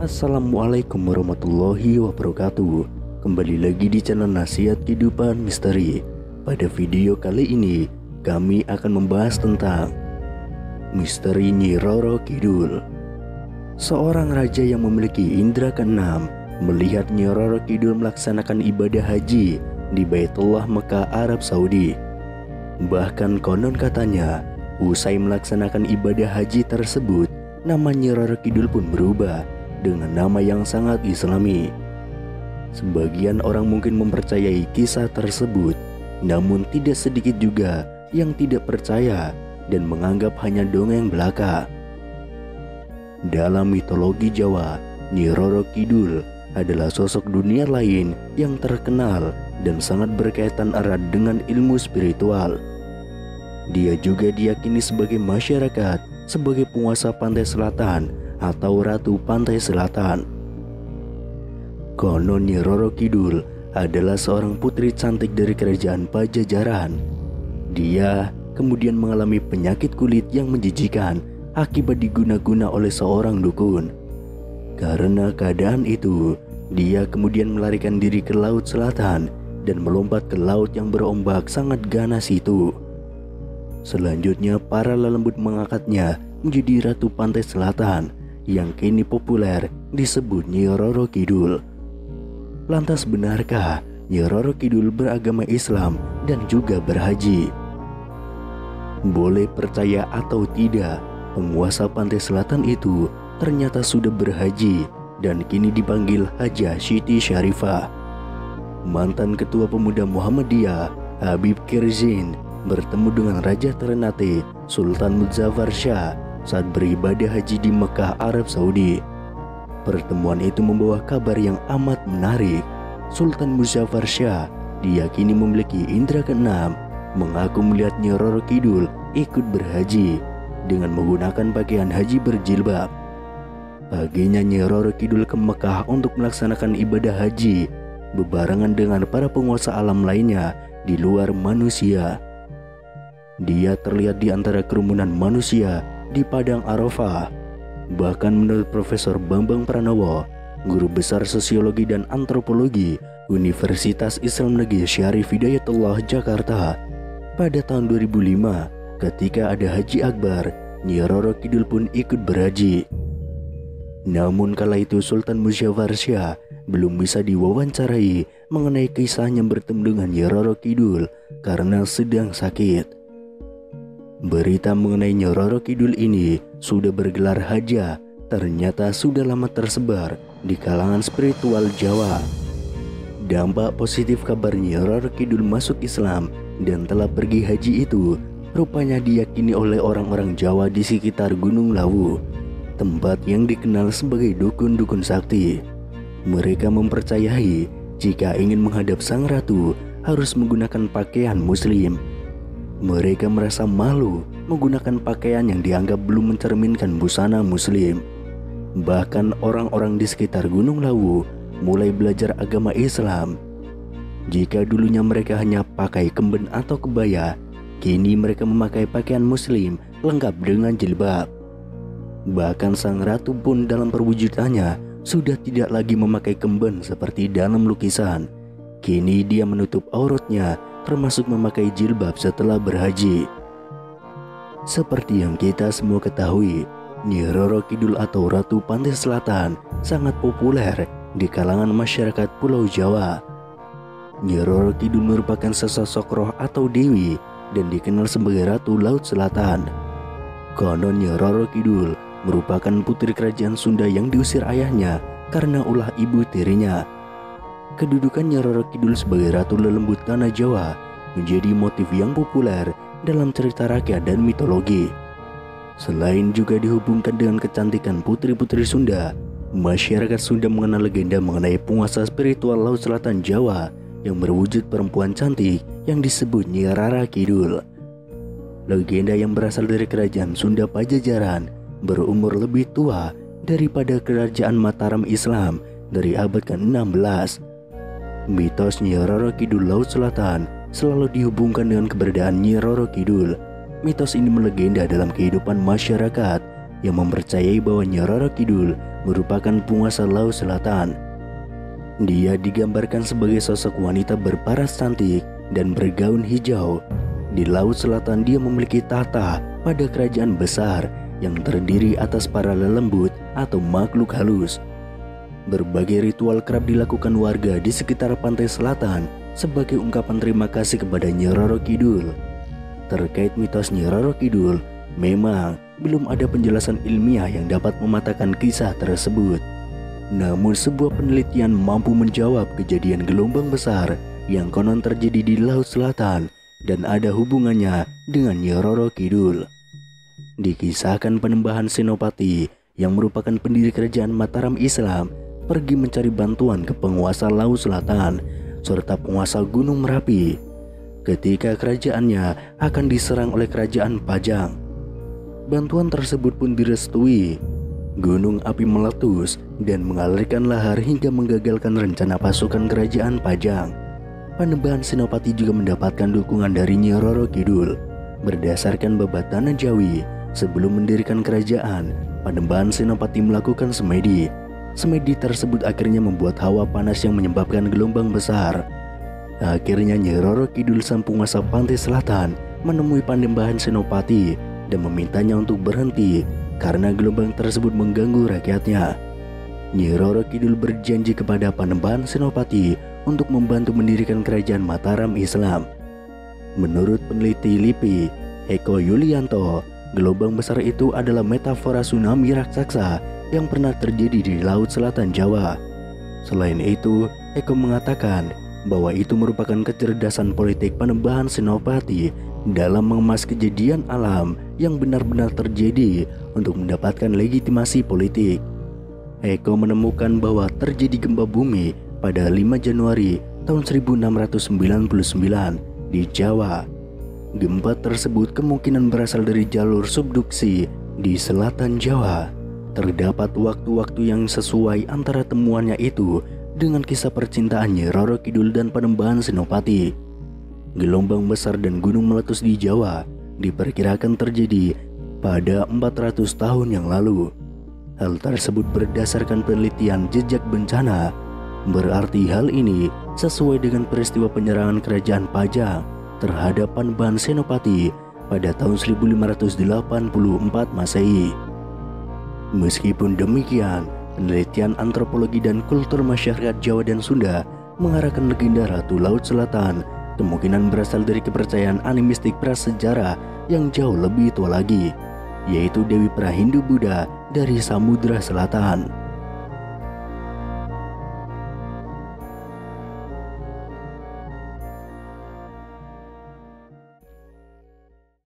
Assalamualaikum warahmatullahi wabarakatuh. Kembali lagi di channel Nasihat Kehidupan Misteri. Pada video kali ini kami akan membahas tentang misteri Nyi Roro Kidul. Seorang raja yang memiliki indera keenam melihat Nyi Roro Kidul melaksanakan ibadah haji di Baitullah Mekah, Arab Saudi. Bahkan konon katanya, usai melaksanakan ibadah haji tersebut, nama Nyi Roro Kidul pun berubah dengan nama yang sangat islami. Sebagian orang mungkin mempercayai kisah tersebut, namun tidak sedikit juga yang tidak percaya dan menganggap hanya dongeng belaka. Dalam mitologi Jawa, Nyi Roro Kidul adalah sosok dunia lain yang terkenal dan sangat berkaitan erat dengan ilmu spiritual. Dia juga diyakini sebagai masyarakat, sebagai penguasa pantai selatan atau Ratu Pantai Selatan. Konon Nyi Roro Kidul adalah seorang putri cantik dari kerajaan Pajajaran. Dia kemudian mengalami penyakit kulit yang menjijikan akibat diguna-guna oleh seorang dukun. Karena keadaan itu, dia kemudian melarikan diri ke Laut Selatan dan melompat ke laut yang berombak sangat ganas itu. Selanjutnya para lelembut mengangkatnya menjadi Ratu Pantai Selatan yang kini populer disebut Nyi Roro Kidul. Lantas benarkah Nyi Roro Kidul beragama Islam dan juga berhaji? Boleh percaya atau tidak, penguasa Pantai Selatan itu ternyata sudah berhaji dan kini dipanggil Hajah Siti Syarifah. Mantan Ketua Pemuda Muhammadiyah Habib Kirzin bertemu dengan Raja Ternate Sultan Muzaffar Shah saat beribadah haji di Mekah, Arab Saudi. Pertemuan itu membawa kabar yang amat menarik. Sultan Muzaffar Shah diyakini memiliki indera keenam, mengaku melihat Nyi Roro Kidul ikut berhaji dengan menggunakan pakaian haji berjilbab. Paginya Nyi Roro Kidul ke Mekah untuk melaksanakan ibadah haji bebarengan dengan para penguasa alam lainnya di luar manusia. Dia terlihat di antara kerumunan manusia di Padang Arafah. Bahkan menurut Profesor Bambang Pranowo, guru besar sosiologi dan antropologi Universitas Islam Negeri Syarif Hidayatullah Jakarta, pada tahun 2005 ketika ada Haji Akbar, Nyi Roro Kidul pun ikut berhaji. Namun kala itu Sultan Muzaffar Shah belum bisa diwawancarai mengenai kisahnya bertemu dengan Nyi Roro Kidul karena sedang sakit. Berita mengenai Nyi Roro Kidul ini sudah bergelar haja, ternyata sudah lama tersebar di kalangan spiritual Jawa. Dampak positif kabar Nyi Roro Kidul masuk Islam dan telah pergi haji itu rupanya diyakini oleh orang-orang Jawa di sekitar Gunung Lawu, tempat yang dikenal sebagai dukun-dukun sakti. Mereka mempercayai jika ingin menghadap sang ratu harus menggunakan pakaian muslim. Mereka merasa malu menggunakan pakaian yang dianggap belum mencerminkan busana muslim. Bahkan orang-orang di sekitar Gunung Lawu mulai belajar agama Islam. Jika dulunya mereka hanya pakai kemben atau kebaya, kini mereka memakai pakaian muslim lengkap dengan jilbab. Bahkan sang ratu pun dalam perwujudannya sudah tidak lagi memakai kemben seperti dalam lukisan. Kini dia menutup auratnya, termasuk memakai jilbab setelah berhaji. Seperti yang kita semua ketahui, Nyi Roro Kidul atau Ratu Pantai Selatan sangat populer di kalangan masyarakat Pulau Jawa. Nyi Roro Kidul merupakan sesosok roh atau dewi dan dikenal sebagai Ratu Laut Selatan. Konon Nyi Roro Kidul merupakan putri kerajaan Sunda yang diusir ayahnya karena ulah ibu tirinya. Kedudukan Nyi Roro Kidul sebagai Ratu Lelembut Tanah Jawa menjadi motif yang populer dalam cerita rakyat dan mitologi. Selain juga dihubungkan dengan kecantikan putri-putri Sunda, masyarakat Sunda mengenal legenda mengenai penguasa spiritual Laut Selatan Jawa yang berwujud perempuan cantik yang disebut Nyi Rara Kidul. Legenda yang berasal dari kerajaan Sunda Pajajaran berumur lebih tua daripada kerajaan Mataram Islam dari abad ke-16. Mitos Nyi Roro Kidul Laut Selatan selalu dihubungkan dengan keberadaan Nyi Roro Kidul. Mitos ini melegenda dalam kehidupan masyarakat yang mempercayai bahwa Nyi Roro Kidul merupakan penguasa Laut Selatan. Dia digambarkan sebagai sosok wanita berparas cantik dan bergaun hijau. Di Laut Selatan dia memiliki tahta pada kerajaan besar yang terdiri atas para lelembut atau makhluk halus. Berbagai ritual kerap dilakukan warga di sekitar pantai selatan sebagai ungkapan terima kasih kepada Nyi Roro Kidul. Terkait mitos Nyi Roro Kidul, memang belum ada penjelasan ilmiah yang dapat mematahkan kisah tersebut. Namun sebuah penelitian mampu menjawab kejadian gelombang besar yang konon terjadi di Laut Selatan dan ada hubungannya dengan Nyi Roro Kidul. Dikisahkan Panembahan Senopati yang merupakan pendiri kerajaan Mataram Islam pergi mencari bantuan ke penguasa Laut Selatan serta penguasa Gunung Merapi ketika kerajaannya akan diserang oleh kerajaan Pajang. Bantuan tersebut pun direstui. Gunung api meletus dan mengalirkan lahar hingga menggagalkan rencana pasukan kerajaan Pajang. Panembahan Senopati juga mendapatkan dukungan dari Nyi Roro Kidul. Berdasarkan Babatana Jawi, sebelum mendirikan kerajaan, Panembahan Senopati melakukan semedi. Semedi tersebut akhirnya membuat hawa panas yang menyebabkan gelombang besar. Akhirnya Nyi Roro Kidul sang penguasa pantai selatan menemui Panembahan Senopati dan memintanya untuk berhenti karena gelombang tersebut mengganggu rakyatnya. Nyi Roro Kidul berjanji kepada Panembahan Senopati untuk membantu mendirikan kerajaan Mataram Islam. Menurut peneliti LIPI, Eko Yulianto, gelombang besar itu adalah metafora tsunami raksasa yang pernah terjadi di Laut Selatan Jawa. Selain itu, Eko mengatakan bahwa itu merupakan kecerdasan politik Panembahan Senopati dalam mengemas kejadian alam yang benar-benar terjadi untuk mendapatkan legitimasi politik. Eko menemukan bahwa terjadi gempa bumi pada 5 Januari tahun 1699 di Jawa. Gempa tersebut kemungkinan berasal dari jalur subduksi di selatan Jawa. Terdapat waktu-waktu yang sesuai antara temuannya itu dengan kisah percintaan Nyi Roro Kidul dan Panembahan Senopati. Gelombang besar dan gunung meletus di Jawa diperkirakan terjadi pada 400 tahun yang lalu. Hal tersebut berdasarkan penelitian jejak bencana. Berarti hal ini sesuai dengan peristiwa penyerangan kerajaan Pajang terhadap Panembahan Senopati pada tahun 1584 Masehi. Meskipun demikian, penelitian antropologi dan kultur masyarakat Jawa dan Sunda mengarahkan legenda Ratu Laut Selatan kemungkinan berasal dari kepercayaan animistik prasejarah yang jauh lebih tua lagi, yaitu Dewi Prahindu Buddha dari Samudra Selatan.